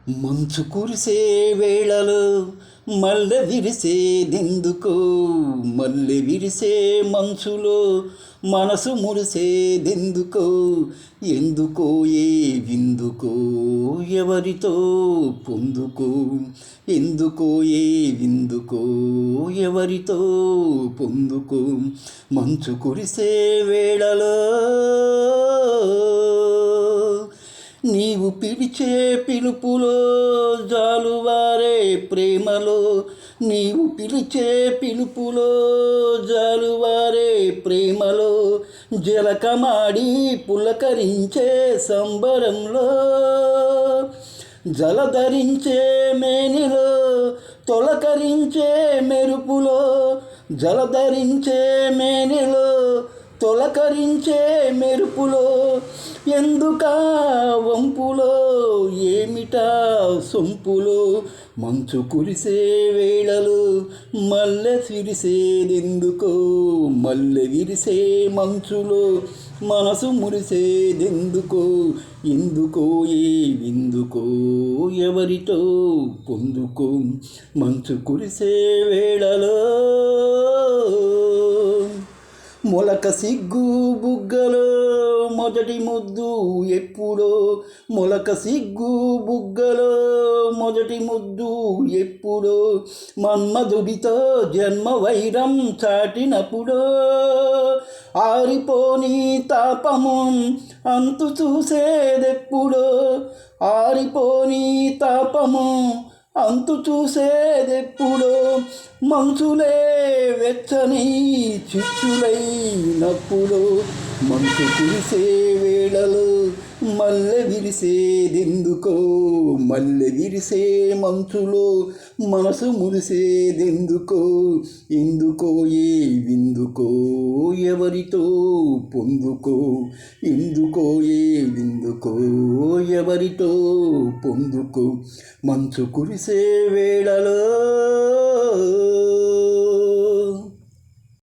మంచు కురిసే వేళలో మల్లె విరిసేదెందుకో, మల్లె విరిసే మంచులో మనసు మురిసేదెందుకో, ఎందుకో ఏ విందుకో ఎవరితో పొందుకో, ఎందుకో ఏ విందుకో ఎవరితో పొందుకో. మంచు కురిసే వేళలో నీవు పిలిచే పిలుపులో జాలువారే ప్రేమలో, నీవు పిలిచే పిలుపులో జాలువారే ప్రేమలో, జలకమాడి పులకరించే సంబరంలో, జలధరించే మేనిలో తొలకరించే మెరుపులో, జలధరించే మేనిలో తొలకరించే మెరుపులో, ఎందుకా వంపులో ఏమిటా సొంపులో. మంచు కురిసే వేళలో మల్లె విరిసేదెందుకో, మల్లె విరిసే మంచులో మనసు మురిసేదెందుకో, ఎందుకో ఏ విందుకో ఎవరితో పొందుకో. మంచు కురిసే వేళలో మొలక సిగ్గు బుగ్గలో మొదటి ముద్దు ఎప్పుడో, మొలక సిగ్గు బుగ్గలో మొదటి ముద్దు ఎప్పుడో, మన్మధుడితో జన్మ వైరం చాటినప్పుడో, ఆరిపోని తాపము అంతు చూసేదెప్పుడో, ఆరిపోని తాపము అంతు చూసేదెప్పుడో, మంచులే వెచ్చని చిచ్చులైనప్పుడు. మంచు కురిసే వేళలో మల్లె విరిసేదెందుకో, మల్లె విరిసే మంచులో మనసు మురిసేదెందుకో, ఎందుకో ఏ విందుకో ఎవరితో పొందుకో, ఎందుకో ఏ విందుకో ఎవరితో పొందుకో. మంచు కురిసే వేళలో